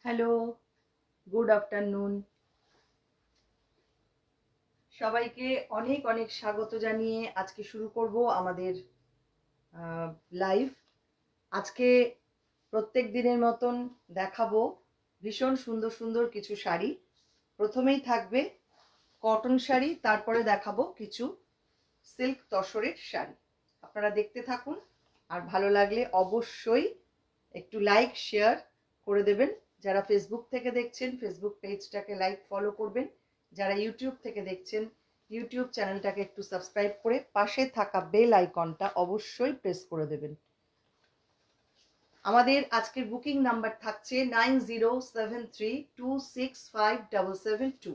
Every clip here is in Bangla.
Hello, good afternoon. সবাইকে অনেক অনেক স্বাগত জানিয়ে আজকে শুরু করব আমাদের লাইভ। আজকে প্রত্যেক দিনের মতন দেখাবো ভীষণ সুন্দর সুন্দর কিছু শাড়ি। প্রথমেই থাকবে কটন শাড়ি, তারপরে দেখাবো কিছু সিল্ক তসরের শাড়ি। আপনারা দেখতে থাকুন, আর ভালো লাগলে অবশ্যই একটু লাইক শেয়ার করে দেবেন। যারা ফেসবুক থেকে দেখছেন ফেসবুক পেজটাকে লাইক ফলো করবেন, যারা ইউটিউব থেকে দেখছেন ইউটিউব চ্যানেলটাকে একটু সাবস্ক্রাইব করে পাশে থাকা বেল আইকনটা অবশ্যই প্রেস করে দেবেন। আমাদের আজকের বুকিং নাম্বার থাকছে 9073265772।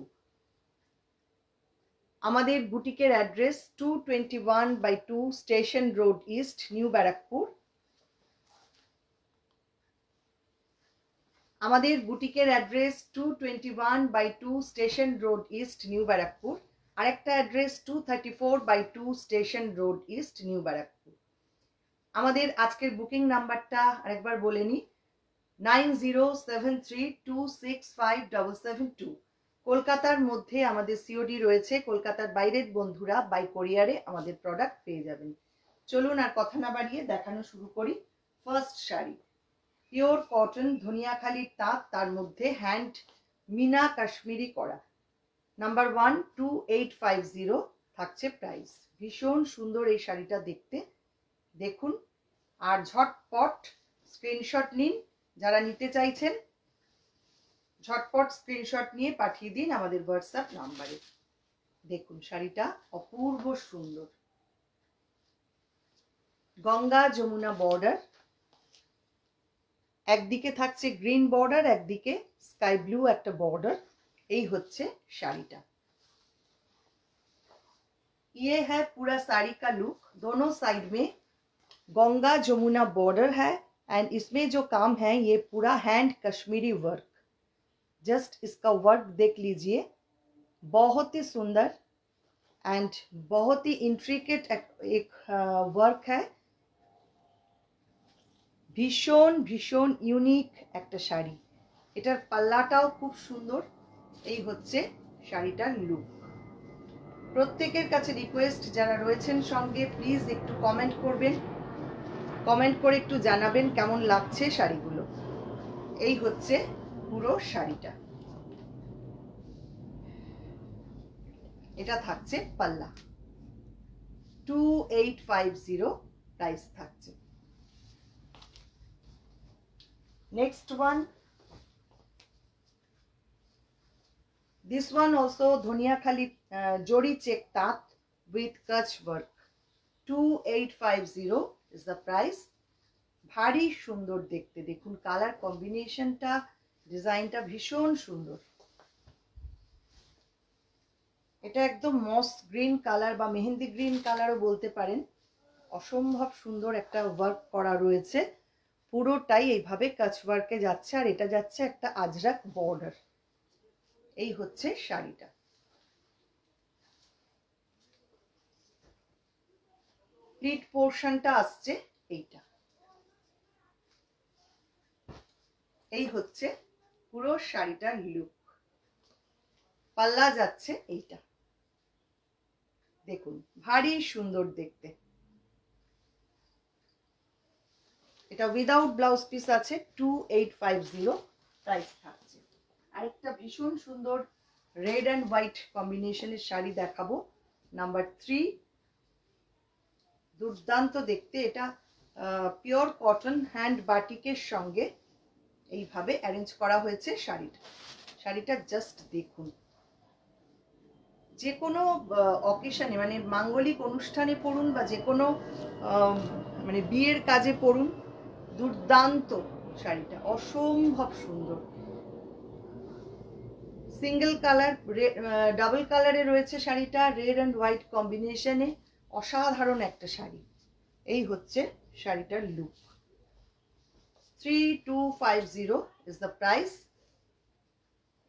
আমাদের বুটিকের address 221/2 station road east, new Barrackpore. আমাদের বুটিকের address 221/2 station road east, new Barrackpore. আরেকটা address 234/2 station road east, new Barrackpore. আমাদের আজকের বুকিং নাম্বারটা আরেকবার বলে নিই, 9073265772। কলকাতার মধ্যে আমাদের সিওডি রয়েছে, কলকাতার বাইরের বন্ধুরা বাই কোরিয়ারে আমাদের প্রোডাক্ট পেয়ে যাবেন। চলুন আর কথা না বাড়িয়ে দেখানো শুরু করি। ফার্স্ট শাড়ি, পিওর কটন, ধনিয়াখালির তাঁত, তার মধ্যে হ্যান্ড মিনা কাশ্মীরি করা। নাম্বার 12850 থাকছে প্রাইস। ভীষণ সুন্দর এই শাড়িটা দেখতে, দেখুন। আর ঝটপট স্ক্রিনশট নিন যারা নিতে চাইছেন। ঝটপট স্ক্রিনশট নিয়ে পাঠিয়ে দিন আমাদের হোয়াটসঅ্যাপ নাম্বারে। দেখুন শাড়িটা অপূর্ব সুন্দর, গঙ্গা যমুনা বর্ডার, একদিকে থাকছে গ্রিন বর্ডার, একদিকে স্কাই ব্লু একটা বর্ডার। এই হচ্ছে শাড়িটা। ये है पूरा साड़ी का लुक। दोनों साइड में गंगा जमुना बॉर्डर है एंड इसमें जो काम है ये पूरा हैंड कश्मीरी वर्क। जस्ट इसका वर्क देख लीजिए, बहुत ही सुंदर एंड बहुत ही इंट्रिकेट एक वर्क है। भीषण भीषण यूनिक एक शाड़ी। एटार पाल्लाटाও खूब सुंदर। এই হচ্ছে শাড়িটার লুক। প্রত্যেকের কাছে রিকোয়েস্ট, যারা রয়েছেন সঙ্গে প্লিজ একটু কমেন্ট করবেন, কমেন্ট করে একটু জানাবেন কেমন লাগছে শাড়িগুলো। এই হচ্ছে পুরো শাড়িটা। এটা থাকছে পাল্লা, 2850 প্রাইস থাকছে। Next one, this one also Dhaniakhali জরি চেক তাঁত with Kutch work, 2850 is the price। ভারী সুন্দর দেখতে, দেখুন কালার কম্বিনেশনটা, ডিজাইনটা ভীষণ সুন্দর। এটা একদম মস গ্রিন কালার বা মেহেন্দি গ্রিন কালারও বলতে পারেন। অসম্ভব সুন্দর একটা ওয়ার্ক করা রয়েছে, পুরোটাই এইভাবে কাচ ওয়ার্কে যাচ্ছে, আর এটা যাচ্ছে একটা আজরাক বর্ডার। এই হচ্ছে শাড়িটা। প্লিট পোর্শনটা আসছে এইটা। এই হচ্ছে পুরো শাড়িটার লুক। পাল্লা যাচ্ছে এইটা, দেখুন ভারী সুন্দর দেখতে। এটা উইদাউট ব্লাউজ পিস আছে, 2850 প্রাইস থাকছে। আরেকটা ভীষণ সুন্দর রেড অ্যান্ড হোয়াইট কম্বিনেশনের শাড়ি দেখাবো, নাম্বার 3। দুর্দান্ত দেখতে। এটা পিওর কটন হ্যান্ড বাটিকের সঙ্গে এইভাবে অ্যারেঞ্জ করা হয়েছে শাড়িটা। শাড়িটা জাস্ট দেখুন, যে কোনো অকেশনে মানে মাঙ্গলিক অনুষ্ঠানে পরুন বা যে কোনো মানে বিয়ের কাজে পরুন, দুর্দান্ত শাড়িটা, অসম্ভব সুন্দর। সিঙ্গেল কালার, ডাবল কালারে রয়েছে শাড়িটা, রেড অ্যান্ড হোয়াইট কম্বিনেশনে, অসাধারণ একটা শাড়ি। এই হচ্ছে শাড়িটার লুক। 3250 is the price.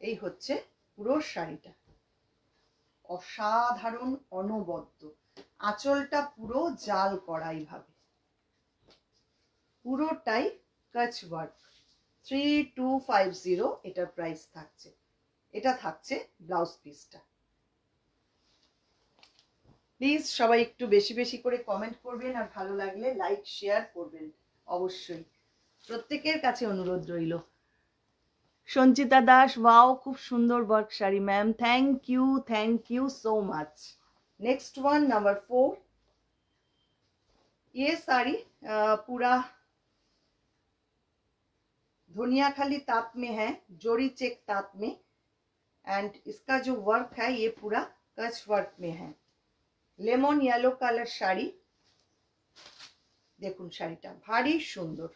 এই হচ্ছে পুরো শাড়িটা, অসাধারণ অনবদ্য। আঁচলটা পুরো জাল করা এইভাবে, পুরোটাই কাচ ওয়ার্ক। 3250 এটার প্রাইস থাকছে। এটা থাকছে ব্লাউজ পিসটা। প্লিজ সবাই একটু বেশি বেশি করে কমেন্ট করবেন, আর ভালো লাগলে লাইক শেয়ার করবেন অবশ্যই। প্রত্যেকের কাছে অনুরোধ রইল। সঞ্চিতা দাস, ওয়াও খুব সুন্দর work sari ma'am, thank you so much. Next one number 4। ये साड़ी पूरा धनियाखाली ताँत में है, जोड़ी चेक ताँत में, एंड इसका जो वर्क है ये पूरा कच वर्क में है। Lemon yellow colour sari. দেখুন শাড়িটা ভারী সুন্দর।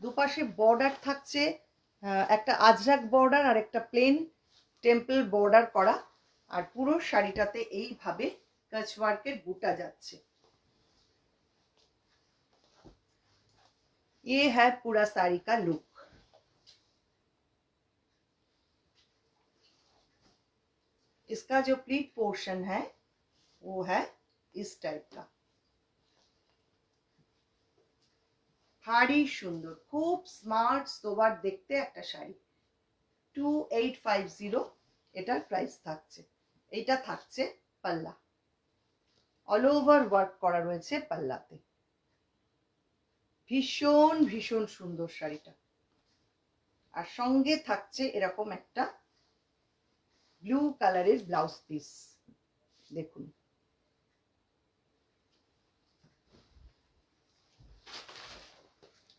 দুপাশে বর্ডার থাকছে, একটা আজরাক বর্ডার আর একটা প্লেন টেম্পল বর্ডার করা, আর পুরো শাড়িটাতে এইভাবে কাচ ওয়ার্কের বুটা যাচ্ছে। ये है पूरा साड़ी का लुक। इसका जो प्लीट पोर्शन है वो है इस टाइप का, भारी सुंदर, खूब स्मार्ट सोबर देखते একটা শাড়ি। 2850 এটার প্রাইস থাকছে। এটা থাকছে পাল্লা, অল ওভার ওয়ার্ক করা রয়েছে পাল্লাতে। ভীষণ ভীষণ সুন্দর শাড়িটা, আর সঙ্গে থাকছে এরকম একটা ব্লু কালারের ব্লাউজ পিস। দেখুন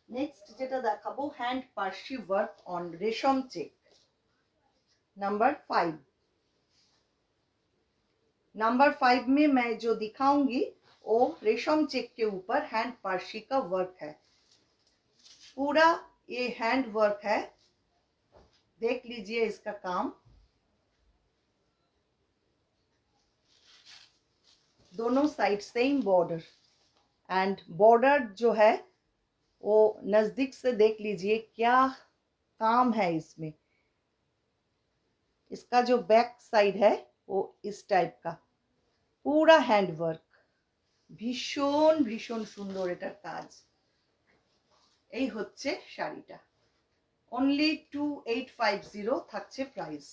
নেক্সট যেটা দেখাবো, হ্যান্ড পার্সি ওয়ার্ক অন রেশম চেক। नंबर 5। नंबर 5 में मैं जो दिखाऊंगी वो रेशम चेक के ऊपर हैंड पार्शी का वर्क है। पूरा ये हैंड वर्क है, देख लीजिए इसका काम। दोनों side same border, and border जो है वो नजदीक से देख लीजिए क्या काम है इसमें। इसका जो बैक साइड है वो इस टाइप का पूरा हैंड वर्क, ভীষণ ভীষণ সুন্দর এটার কাজ। এই হচ্ছে শাড়িটা, অনলি 2850 থাকছে প্রাইস।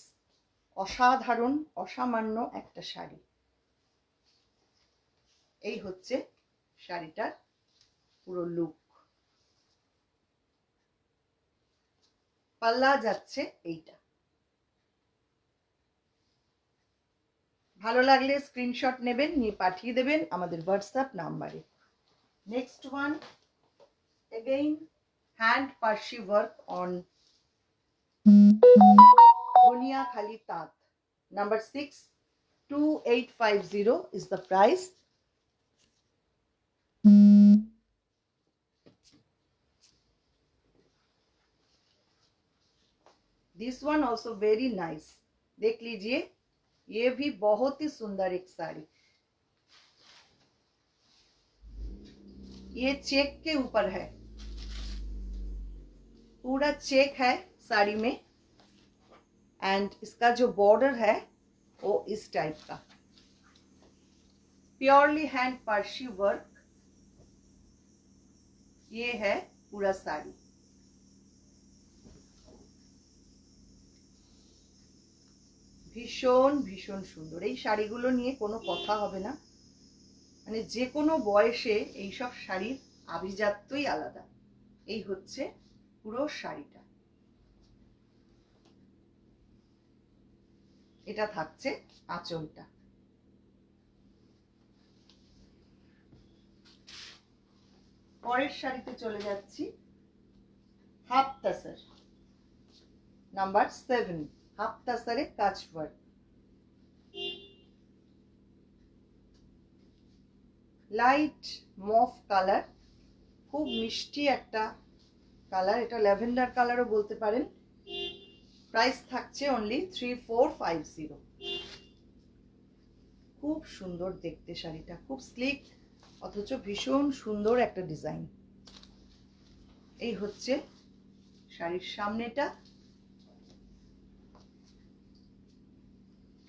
অসাধারণ অসামান্য একটা শাড়ি। এই হচ্ছে শাড়িটার পুরো লুক। পাল্লা যাচ্ছে এইটা। ভালো লাগলে স্ক্রিনশট নেবেন, নিয়ে পাঠিয়ে দেবেন আমাদের হোয়াটসঅ্যাপ নাম্বারে। Next one, again hand parshi work on Bunia Khali Tat. Number 6, 2850 is the price. This one also very nice, देख लीजिए, ये भी बहुत ही सुंदर एक साड़ी। ये चेक के ऊपर है, पूरा चेक है साड़ी में, एंड इसका जो बॉर्डर है वो इस टाइप का प्योरली हैंड पार्शी वर्क। ये है पूरा साड़ी। ভীষণ ভীষণ সুন্দর এই শাড়িগুলো নিয়ে কোনো কথা হবে না, মানে যে কোনো বয়সে এই সব শাড়ির আভিজাত্যই আলাদা। এই হচ্ছে পুরো শাড়িটা। এটা থাকছে আঁচলটা। পরের শাড়িতে চলে যাচ্ছি, হাফ তাসার, নাম্বার 7, হাফ তাসারে কাজ ওয়ার্ক। লাইট মফ কালার, খুব মিষ্টি একটা কালার, এটা ল্যাভেন্ডার কালারও বলতে পারেন। প্রাইস থাকছে অনলি 3450। খুব সুন্দর দেখতে শাড়িটা, খুব স্লিক অথচ ভীষণ সুন্দর একটা ডিজাইন। এই হচ্ছে শাড়ির সামনেটা।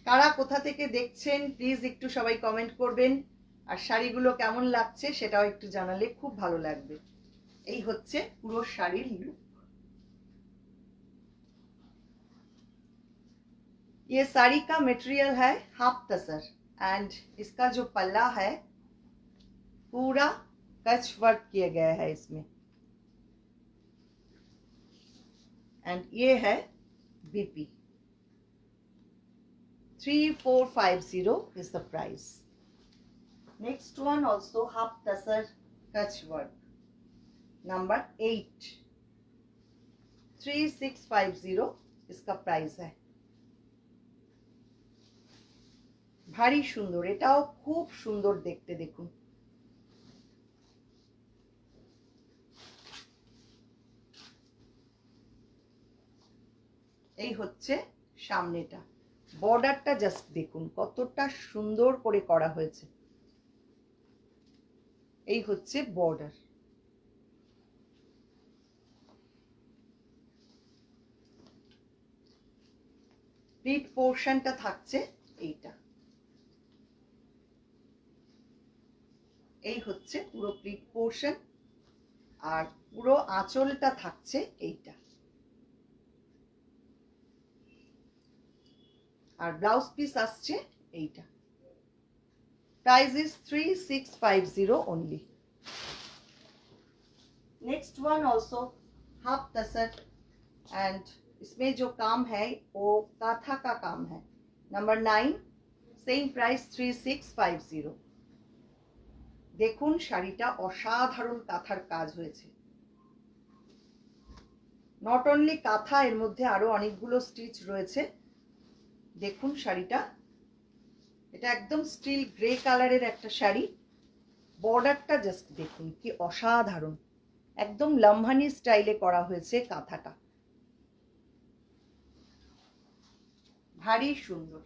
কারা কোথা থেকে দেখছেন প্লিজ একটু সবাই কমেন্ট করবেন, আর শাড়িগুলো কেমন লাগছে সেটাও একটু জানালে খুব ভালো লাগবে। এই হচ্ছে পুরো শাড়ির লুক। ये साड़ी का मटेरियल है हाफ तसर, एंड इसका जो पल्ला है पूरा कच वर्क किया गया है इसमें, एंड ये है BP. 3450 is the price. Next one also half tasar kach work, number 8, 3650 इसका प्राइस है। ভারী সুন্দর, এটাও খুব সুন্দর দেখতে। দেখুন এই হচ্ছে সামনেটা, বর্ডারটা জাস্ট দেখুন কতটা সুন্দর করে করা হয়েছে। এই হচ্ছে বর্ডার। প্লিট পোর্শনটা থাকছে এইটা। এই হচ্ছে পুরো প্লিট পোর্শন, আর পুরো আঁচলটা থাকছে এইটা, আর ব্লাউজ পিস আসছে এইটা। Price is 3650 only. Next one also half tussar, and इसमें जो काम है वो काथा का काम है। Number 9, same price 3650। দেখুন শাড়িটা অসাধারণ কাঁথার কাজ হয়েছে। নট অনলি কাঁথা, এর মধ্যে আরো অনেকগুলো স্টিচ রয়েছে, দেখুন শাড়িটা, এটা একদম স্টিল গ্রে কালারের একটা শাড়ি। বর্ডারটা জাস্ট দেখুন কি অসাধারণ, একদম লামহানি স্টাইলে করা হয়েছে কাঁথাটা, ভারী সুন্দর।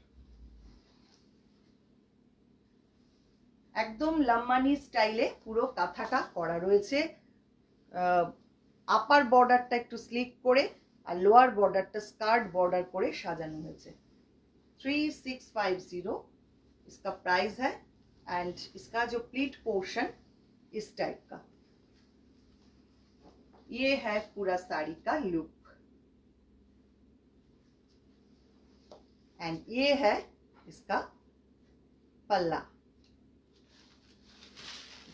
একদম লামহানি স্টাইলে পুরো কাঁথাটা করা রয়েছে। আপার বর্ডারটা একটু স্লিক করে আর লোয়ার बॉर्डर स्कार्ट बॉर्डर করে সাজানো হয়েছে। 3650 इसका प्राइस है। एंड इसका जो प्लीट पोर्शन इस टाइप का, ये है पूरा साड़ी का लुक। एंड ये है इसका पल्ला,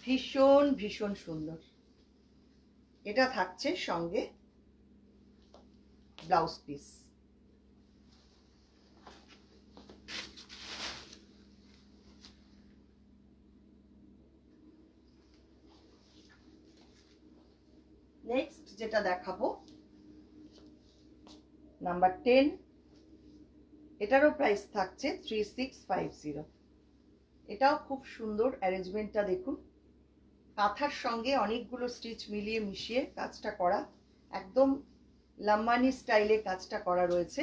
भीषण भीषण सुंदर। এটা থাকছে সঙ্গে ব্লাউজ পিস। নেক্সট যেটা দেখাবো নাম্বার 10, এটারও প্রাইস থাকছে 3650। এটাও খুব সুন্দর, অ্যারেঞ্জমেন্টটা দেখুন, কাঁথার সঙ্গে অনেকগুলো স্টিচ মিলিয়ে মিশিয়ে কাজটা করা, একদম লাম্বানি স্টাইলে কাজটা করা রয়েছে,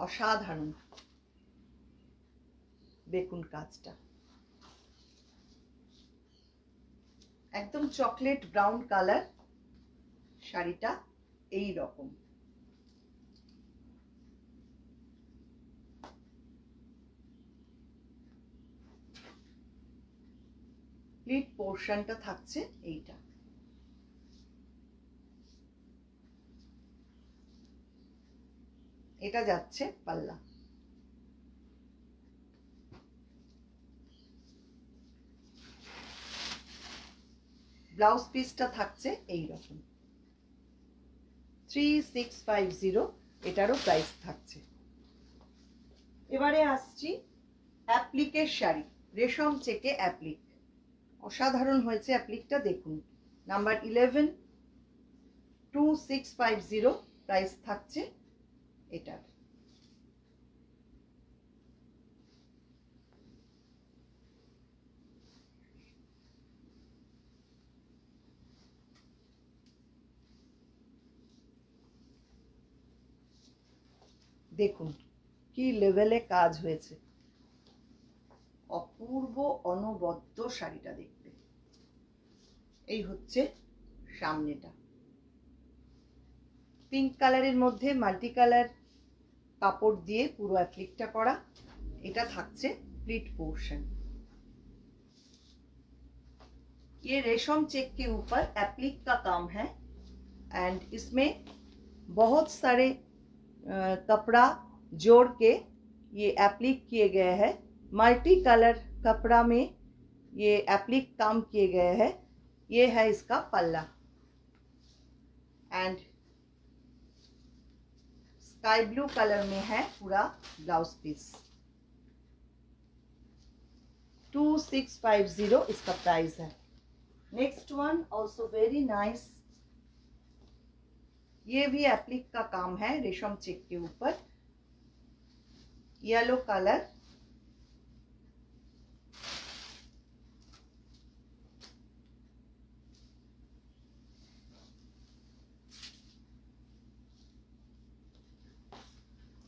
অসাধারণ। দেখুন কাজটা একদম চকলেট ব্রাউন কালার, শাড়িটা এই রকম। প্লিট পোর্শনটা থাকছে এইটা। এটা যাচ্ছে পাল্লা। ব্লাউজ পিসটা থাকছে এই রকম। 3650 এটারও প্রাইস থাকছে। এবারে আসছি অ্যাপ্লিকের শাড়ি, রেশম চেকে অ্যাপ্লিক, অসাধারণ হয়েছে অ্যাপ্লিকটা দেখুন। নাম্বার 11, 2650 প্রাইস থাকছে এটার। দেখুন কি লেভেলে কাজ হয়েছে, অপূর্ব অনবদ্য শাড়িটা দেখতে। এই হচ্ছে সামনেটা, পিঙ্ক কালারের মধ্যে মাল্টি কালার কাপড় দিয়ে পুরো অ্যাপ্লিকটা করা। এটা থাকছে प्लीट पोर्शन। ये रेशम चेक के ऊपर एप्लिक का काम है एंड इसमें बहुत सारे कपड़ा जोड़ के ये एप्लिक किए गए हैं। मल्टी कलर कपड़ा में ये एप्लिक काम किए गए हैं। ये है इसका पल्ला एंड स्काई ब्लू कलर में है पूरा ब्लाउज पीस। 2650 इसका प्राइस है। Next one also very nice, ये भी एप्लिक का काम है रेशम चेक के ऊपर, येलो कलर,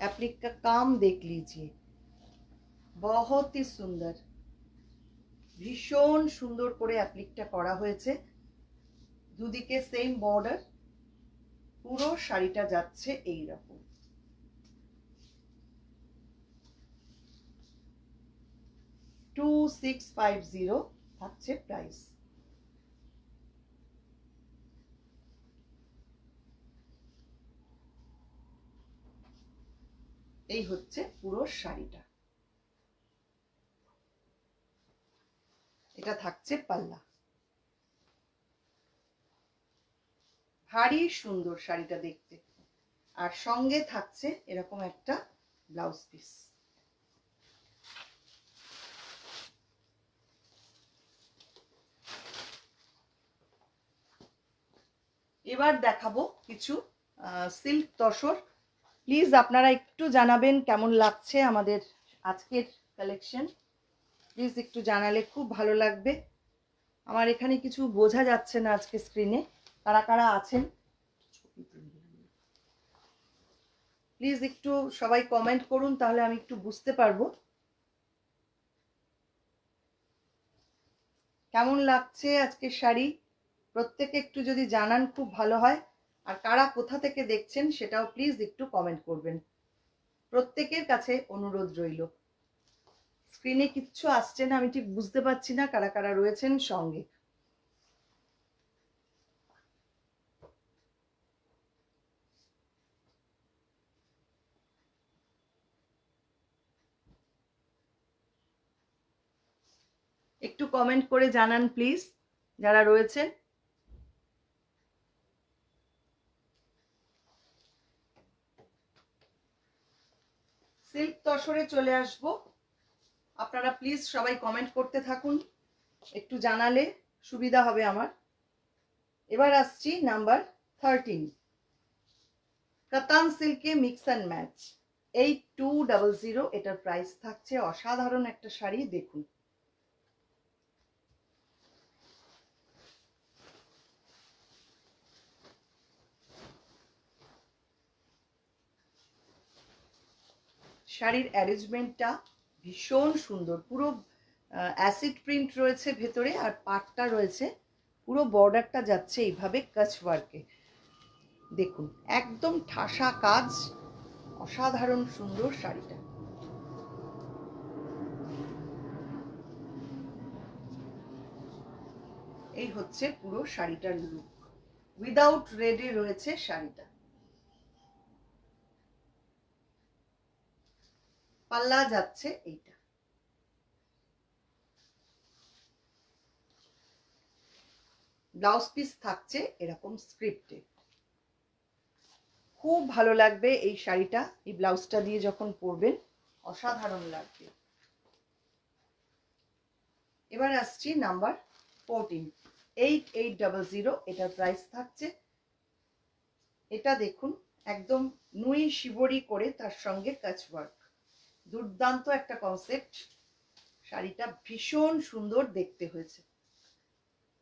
एप्लिक का काम देख लीजिए, बहुत ही सुंदर, ভীষণ সুন্দর করে অ্যাপ্লিকটা করা হয়েছে। দুদিকে সেম বর্ডার, পুরো শাড়িটা যাচ্ছে এই রকম। $2650 থাকছে প্রাইস। এই হচ্ছে পুরো শাড়িটা, এটা থাকছে পাল্লা। ভারী সুন্দর শাড়িটা দেখতে, আর সঙ্গে থাকছে এরকম একটা ব্লাউজ পিস। এবার দেখাবো কিছু সিল্ক তসর প্লিজ আপনারা একটু জানাবেন কেমন লাগছে আমাদের আজকের কালেকশন। প্লিজ একটু জানালে খুব ভালো লাগবে। আমার এখানে কিছু বোঝা যাচ্ছে না আজকে স্ক্রিনে, কারা কারা আছেন প্লিজ একটু সবাই কমেন্ট করুন, তাহলে আমি একটু বুঝতে পারবো কেমন লাগছে আজকের শাড়ি। প্রত্যেকে একটু যদি জানান খুব ভালো হয়। আর কারা কোথা থেকে দেখছেন সেটাও প্লিজ একটু কমেন্ট করবেন। প্রত্যেকের কাছে অনুরোধ রইল। স্ক্রিনে কিচ্ছু আসছে না, আমি ঠিক বুঝতে পারছি না কারা কারা রয়েছেন সঙ্গে। একটু কমেন্ট করে জানান প্লিজ যারা রয়েছেন। সিল্ক তসরে চলে আসবো, আপনারা প্লিজ সবাই কমেন্ট করতে থাকুন, একটু জানালে সুবিধা হবে আমার। এবার আসছি নাম্বার 13, কাতান সিল্কে মিক্স অ্যান্ড ম্যাচ 8200। এটার প্রাইস থাকছে। অসাধারণ একটা শাড়ি, দেখুন। শাড়ির অ্যারেঞ্জমেন্টটা ভীষণ সুন্দর, পুরো অ্যাসিড প্রিন্ট রয়েছে ভেতরে, আর পাটটা রয়েছে, পুরো বর্ডারটা যাচ্ছে এইভাবে কাচ ওয়ার্কে। দেখুন একদম ঠাসা কাজ, অসাধারণ সুন্দর শাড়িটা। এই হচ্ছে পুরো শাড়িটার লুক, উইদাউট রেডে রয়েছে শাড়িটা। পাল্লা যাচ্ছে এইটা। ব্লাউজ পিস থাকছে এরকম স্ক্রিপ্টে। খুব ভালো লাগবে এই শাড়িটা, এই ব্লাউজটা দিয়ে যখন পরবেন অসাধারণ লাগবে। এবার আসছি নাম্বার 14, 8800। এটার প্রাইস থাকছে। এটা দেখুন একদম নুই শিবরি করে, তার সঙ্গে কাচ ওয়ার্ক। দুর্দান্ত একটা কনসেপ্ট। শাড়িটা ভীষণ সুন্দর দেখতে হয়েছে।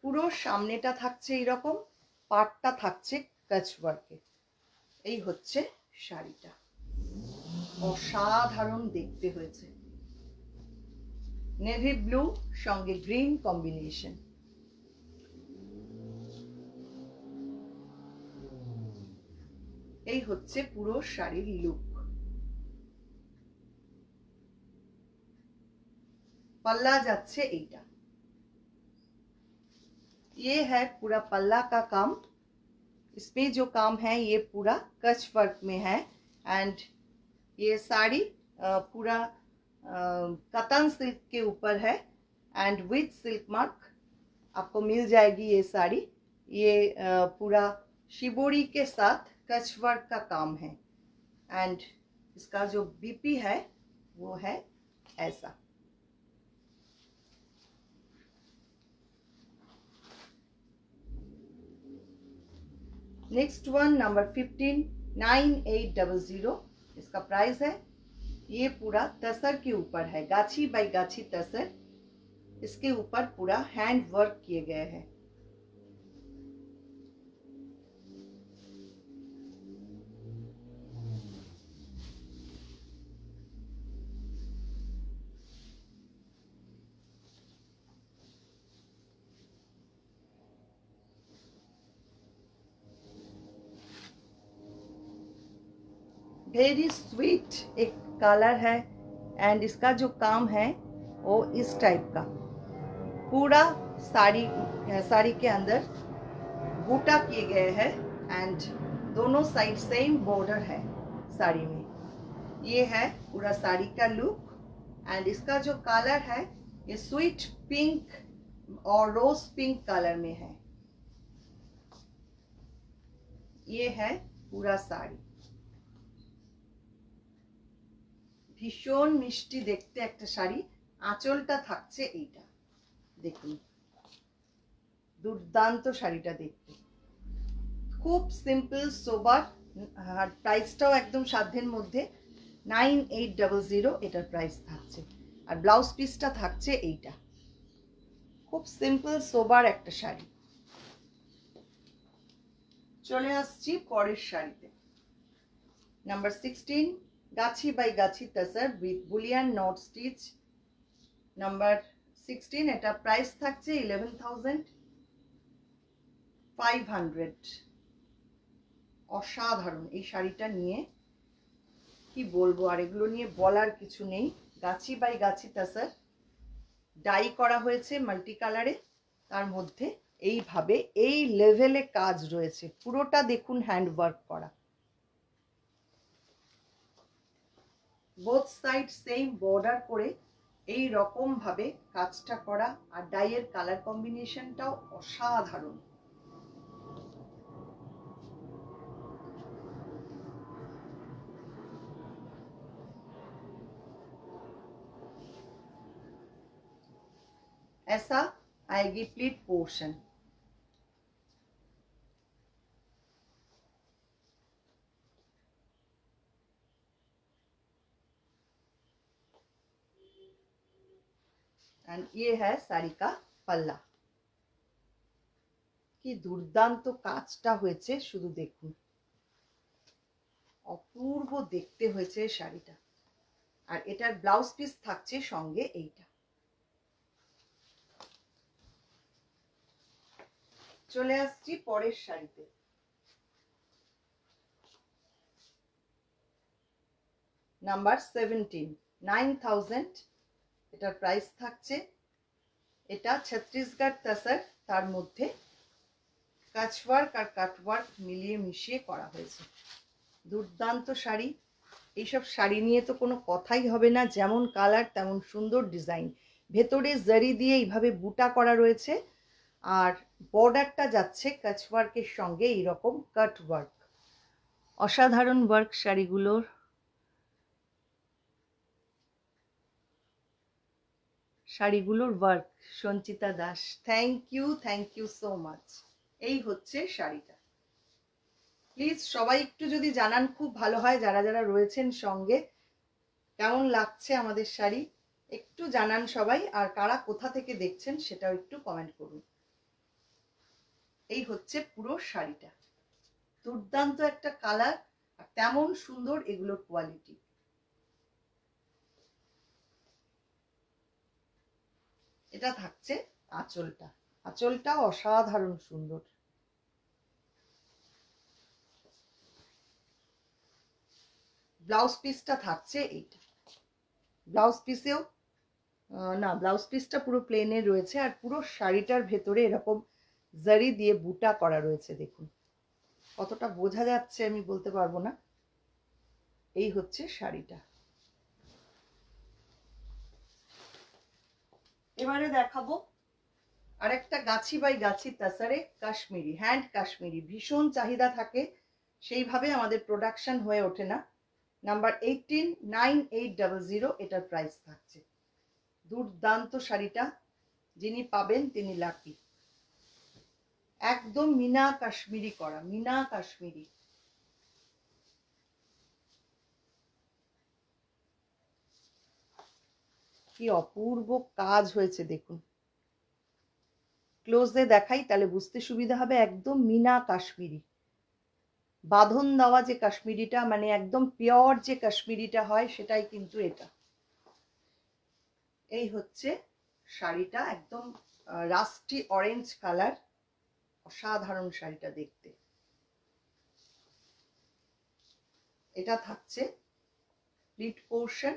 পুরো সামনেটা থাকছে এইরকম, পাটটা থাকছে কাচ ওয়ার্কে। এই হচ্ছে শাড়িটা, অসাধারণ দেখতে হয়েছে। নেভি ব্লু সঙ্গে গ্রিন কম্বিনেশন। এই হচ্ছে পুরো শাড়ির লুক। पल्ला जाच्छे एटा। ये है पूरा पल्ला का काम। इसमें जो काम है ये पूरा कच वर्क में है। एंड ये साड़ी पूरा कतन सिल्क के ऊपर है एंड विथ सिल्क मार्क आपको मिल जाएगी ये साड़ी। ये पूरा शिबोरी के साथ कच वर्क का काम है एंड इसका जो बीपी है वो है ऐसा। Next one number 15, 9800। इसका प्राइस है। ये पूरा तसर के ऊपर है, गाछी बाई गाछी तसर। इसके ऊपर पूरा हैंड वर्क किए गए हैं। वेरी स्वीट एक कलर है एंड इसका जो काम है वो इस टाइप का। पूरा साड़ी के अंदर बूटा किए गए हैं एंड दोनों साइड सेम बॉर्डर है साड़ी में। ये है पूरा साड़ी का लुक एंड इसका जो कलर है ये स्वीट पिंक और रोज पिंक कलर में है। ये है पूरा साड़ी। भीषण मिष्टि देखते एक शाड़ी। आँचलटा थाकছে এইটা দেখুন, দুর্দান্ত শাড়িটা দেখতে। খুব সিম্পল সোবার আর প্রাইসটাও একদম সাধ্যের মধ্যে, 9800 এটার প্রাইস থাকছে। আর ব্লাউজ পিসটা থাকছে এইটা, খুব সিম্পল সোবার একটা শাড়ি। চলে আসছি পরের শাড়িতে, নাম্বার 16, গাছি বাই গাছি তাসার উইথ বুলিয়ান নট স্টিচ, নাম্বার 16। এটা প্রাইস থাকছে 11,500। অসাধারণ এই শাড়িটা নিয়ে কি বলবো, আর এগুলো নিয়ে বলার কিছু নেই। গাছি বাই গাছি তাসার ডাই করা হয়েছে মাল্টি কালারে, তার মধ্যে এইভাবে এই লেভেলে কাজ রয়েছে, পুরোটা দেখুন হ্যান্ডওয়ার্ক করা, বোথ সাইড সেম বর্ডার করে এই রকম ভাবে কাজটা করা, আর ডাইয়ের কালার কম্বিনেশনটাও অসাধারণ। ऐसा आएगी प्लीट पोर्शन। एंड ये है साड़ी का पल्ला। কি দুর্দান্ত কাজটা হয়েছে শুধু দেখুন, অপূর্ব দেখতে হয়েছে শাড়িটা। আর এটার ব্লাউজ পিস থাকছে সঙ্গে এইটা। চলে আসছি পরের শাড়িতে, নাম্বার 17, 9000 এটার প্রাইস থাকছে। এটা ছত্তিশগড় তাসার, তার মধ্যে কাচওয়ার্ক আর কাটওয়ার্ক মিলিয়ে মিশিয়ে করা হয়েছে। দুর্দান্ত শাড়ি, এইসব শাড়ি নিয়ে তো কোনো কথাই হবে না, যেমন কালার তেমন সুন্দর ডিজাইন, ভেতরে জারি দিয়ে এইভাবে বুটা করা রয়েছে, আর বর্ডারটা যাচ্ছে কাচওয়ার্কের সঙ্গে এইরকম কাট ওয়ার্ক। অসাধারণ ওয়ার্ক শাড়িগুলোর। শাড়িগুলোর work Sanchita Das, thank you so much. এই হচ্ছে শাড়িটা। প্লিজ সবাই একটু যদি জানান খুব ভালো হয়, যারা যারা রয়েছেন সঙ্গে, কেমন লাগছে আমাদের শাড়ি একটু জানান সবাই, আর কারা কোথা থেকে দেখছেন সেটাও একটু কমেন্ট করুন। এই হচ্ছে পুরো শাড়িটা, দুর্দান্ত একটা কালার, আর তেমন সুন্দর এগুলোর কোয়ালিটি। এটা থাকছে আঁচলটা, আঁচলটা অসাধারণ সুন্দর। ব্লাউজ পিসটা থাকছে এইটা, ব্লাউজ পিসেও না, ব্লাউজ পিসটা পুরো প্লেনে রয়েছে, আর পুরো শাড়িটার ভেতরে এরকম জারি দিয়ে বুটা করা রয়েছে। দেখুন কতটা বোঝা যাচ্ছে আমি বলতে পারবো না। এই হচ্ছে শাড়িটা। এবারে দেখাবো আরেকটা গাছি by Gachhi তাসারে Kashmiri, hand Kashmiri, ভীষণ চাহিদা থাকে, সেইভাবে আমাদের প্রোডাকশন হয়ে ওঠে না। নাম্বার 18, 9800 এটার প্রাইস থাকছে। দুর্দান্ত শাড়িটা, যিনি পাবেন তিনি লাকি। একদম মিনা কাশ্মীরি করা, মিনা কাশ্মীরি। কি অপূর্ব কাজ হয়েছে দেখুন, ক্লোজে দেখাই তাহলে বুঝতে সুবিধা হবে। একদম মিনা কাশ্মীরি, বাঁধন দেওয়া যে কাশ্মীরিটা, মানে একদম পিওর যে কাশ্মীরিটা হয় সেটাই কিন্তু এটা। এই হচ্ছে শাড়িটা, একদম রাস্টি অরেঞ্জ কালার, অসাধারণ শাড়িটা দেখতে। এটা থাকছে প্লিট পোর্শন,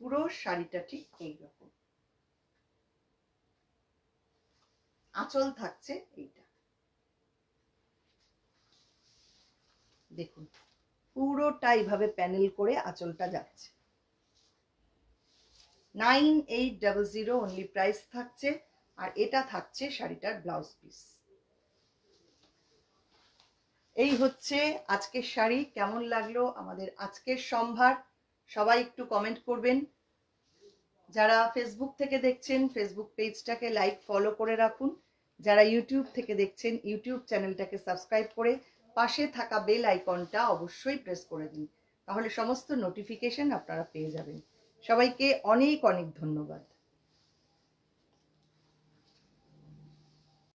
পুরো শাড়িটা ঠিক এইরকম। আঁচল থাকছে এইটা, দেখুন পুরোটা এইভাবে প্যানেল করে আঁচলটা যাচ্ছে। 9800 অনলি প্রাইস থাকছে, আর এটা থাকছে শাড়িটার ব্লাউজ পিস। এই হচ্ছে আজকের শাড়ি। কেমন লাগলো আমাদের আজকের সম্ভার সবাই একটু কমেন্ট করবেন। যারা ফেসবুক থেকে দেখছেন ফেসবুক পেজটাকে লাইক ফলো করে রাখুন, যারা ইউটিউব থেকে দেখছেন ইউটিউব চ্যানেলটাকে সাবস্ক্রাইব করে পাশে থাকা বেল আইকনটা অবশ্যই প্রেস করে দিন, তাহলে সমস্ত নোটিফিকেশন আপনারা পেয়ে যাবেন। সবাইকে অনেক অনেক ধন্যবাদ।